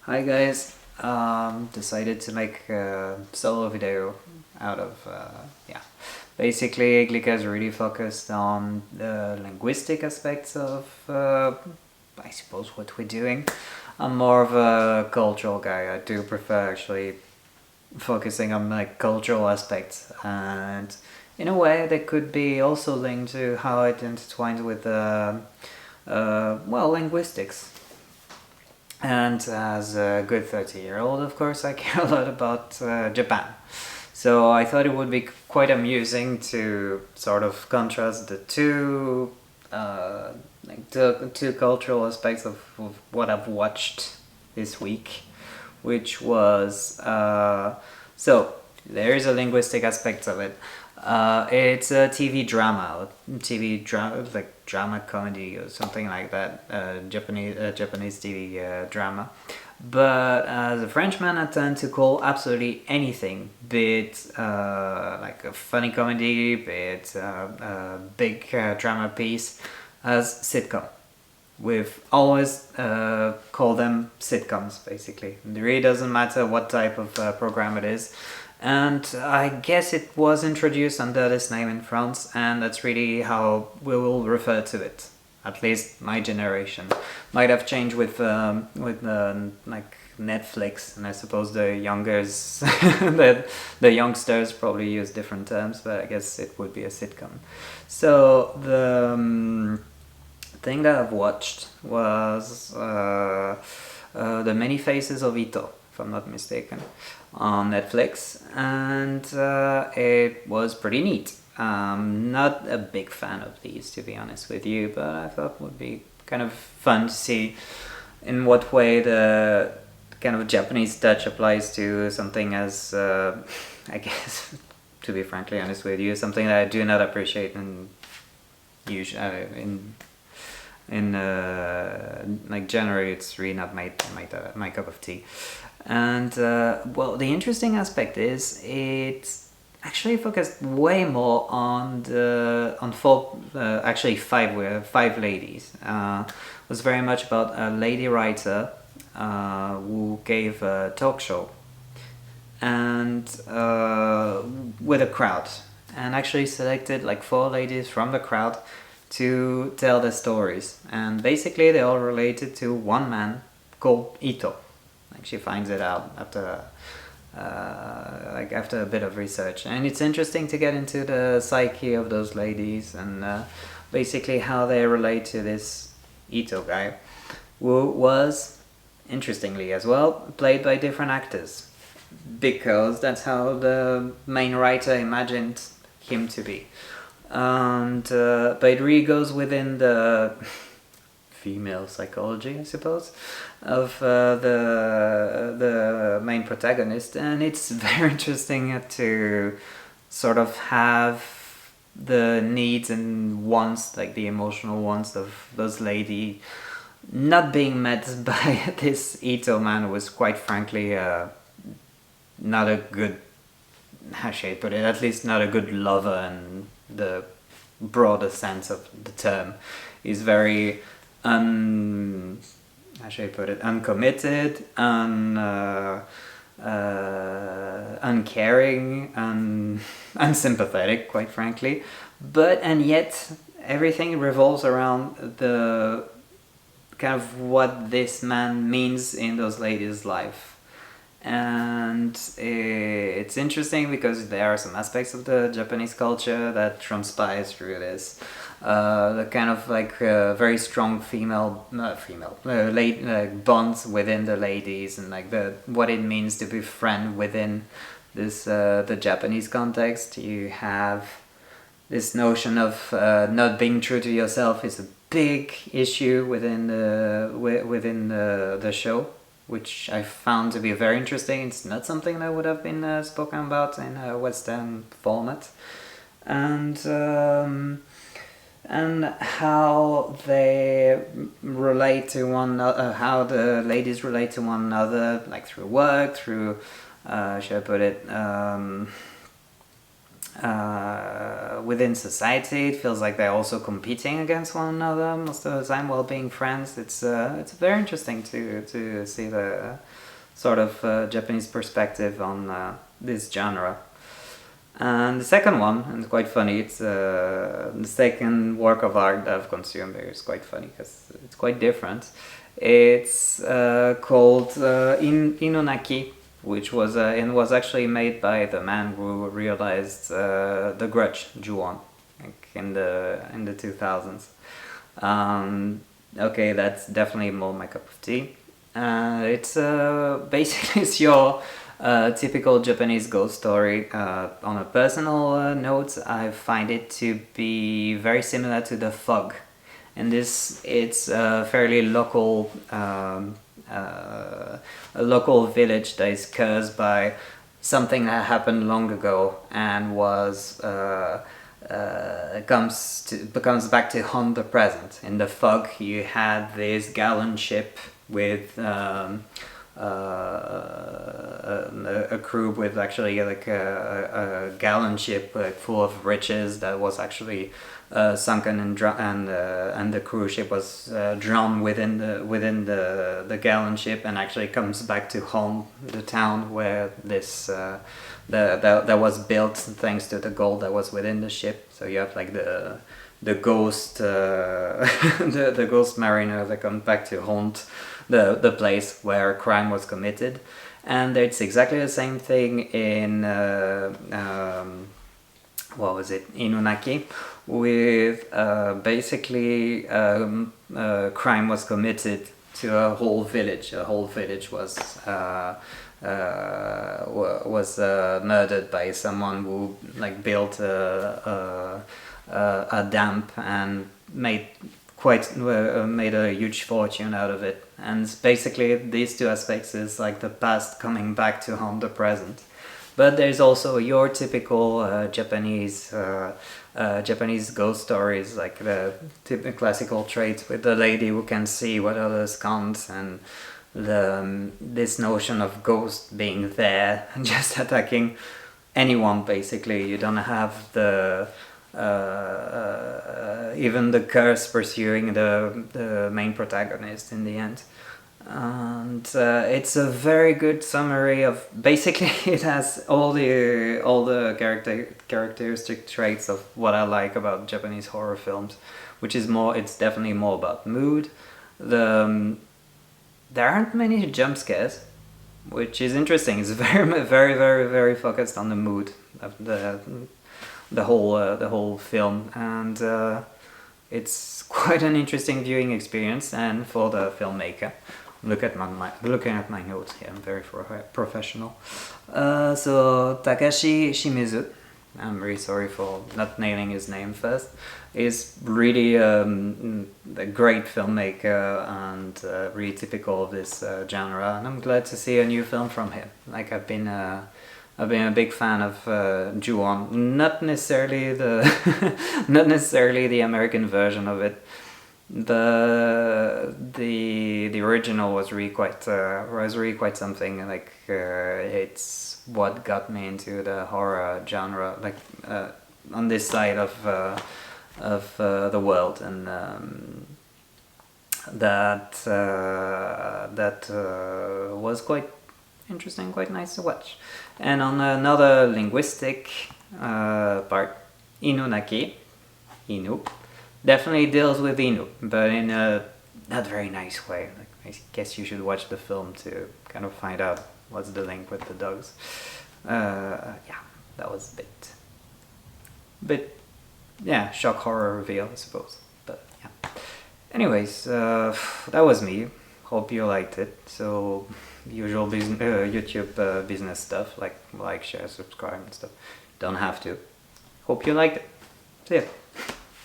Hi guys, decided to make a solo video out of, basically Glika's really focused on the linguistic aspects of, I suppose, what we're doing. I'm more of a cultural guy. I do prefer actually focusing on like cultural aspects, and in a way that could be also linked to how it intertwines with, linguistics. And as a good 30-year-old, of course, I care a lot about Japan. So I thought it would be quite amusing to sort of contrast the two, the two cultural aspects of what I've watched this week, which was so there is a linguistic aspect of it. It's a TV drama, like drama comedy or something like that. Japanese TV drama. But as a Frenchman, I tend to call absolutely anything, be it like a funny comedy, be it a big drama piece, as sitcom. We've always called them sitcoms, basically. It really doesn't matter what type of program it is. And I guess it was introduced under this name in France, and that's really how we will refer to it. At least my generation might have changed with like Netflix, and I suppose the youngers, the youngsters probably use different terms, but I guess it would be a sitcom. So the thing that I've watched was The Many Faces of Ito, if I'm not mistaken, on Netflix, and it was pretty neat. Not a big fan of these, to be honest with you, but I thought it would be kind of fun to see in what way the kind of Japanese touch applies to something as, I guess, to be frankly honest with you, something that I do not appreciate in like generally it's really not my cup of tea. And the interesting aspect is it actually focused way more on five ladies. It was very much about a lady writer who gave a talk show and with a crowd, and actually selected like four ladies from the crowd to tell their stories, and basically they all related to one man called Ito. Like she finds it out after after a bit of research, and it's interesting to get into the psyche of those ladies and basically how they relate to this Ito guy, who was, interestingly as well, played by different actors, because that's how the main writer imagined him to be. And but it really goes within the female psychology, I suppose, of the main protagonist, and it's very interesting to sort of have the needs and wants, like the emotional wants of those lady, not being met by this Ito man who was quite frankly not a good, how should I put it, at least not a good lover in the broader sense of the term. He's very how should I put it, uncommitted, uncaring, unsympathetic, quite frankly. And yet everything revolves around the kind of what this man means in those ladies' life. And it's interesting because there are some aspects of the Japanese culture that transpires through this. The kind of like very strong bonds within the ladies, and like what it means to be friend within this the Japanese context. You have this notion of not being true to yourself is a big issue within the show, which I found to be very interesting. It's not something that would have been spoken about in a Western format, and how they relate to one another, how the ladies relate to one another, like through work, through should I put it, within society. It feels like they're also competing against one another most of the time while being friends. It's very interesting to see the sort of Japanese perspective on this genre. And the second one, and it's quite funny, it's the second work of art that I've consumed here. It's quite funny because it's quite different. It's called Inunaki, which was and was actually made by the man who realized The Grudge, Ju-on, like in the 2000s. Okay, that's definitely more my cup of tea. It's basically it's your typical Japanese ghost story. On a personal note, I find it to be very similar to The Fog. And it's a fairly local, a local village that is cursed by something that happened long ago and comes back to haunt the present. In The Fog, you had this gallant ship with a crew with actually like a gallant ship full of riches that was actually sunken and the cruise ship was drowned within the gallant ship, and actually comes back to haunt the town where this that was built thanks to the gold that was within the ship. So you have like the ghost the ghost mariner that comes back to haunt the place where crime was committed. And it's exactly the same thing in what was it, Inunaki, with basically crime was committed to a whole village. A whole village was murdered by someone who like built a dam and made a huge fortune out of it. And basically these two aspects is like the past coming back to haunt the present. But there's also your typical Japanese ghost stories, like the typical classical traits with the lady who can see what others can't, and this notion of ghosts being there and just attacking anyone. Basically, you don't have the even the curse pursuing the main protagonist in the end. And it's a very good summary of basically it has all the characteristic traits of what I like about Japanese horror films, which is it's definitely more about mood. There aren't many jump scares, which is interesting. It's very very very very focused on the mood of the whole film, and it's quite an interesting viewing experience. And for the filmmaker, looking at my notes here, I'm very professional. So Takashi Shimizu, I'm really sorry for not nailing his name first, is really a great filmmaker and really typical of this genre, and I'm glad to see a new film from him. Like I've been a big fan of Ju-on, not necessarily the American version of it. The original was really quite something. Like it's what got me into the horror genre, like on this side of the world, and that was quite interesting, quite nice to watch. And on another linguistic part, Inunaki, Inu, definitely deals with Inu, but in a not very nice way. Like, I guess you should watch the film to kind of find out what's the link with the dogs. Yeah, that was a bit, yeah, shock horror reveal, I suppose. But yeah. Anyways, that was me. Hope you liked it. So usual YouTube business stuff, like share, subscribe and stuff. Don't have to. Hope you liked it. See ya.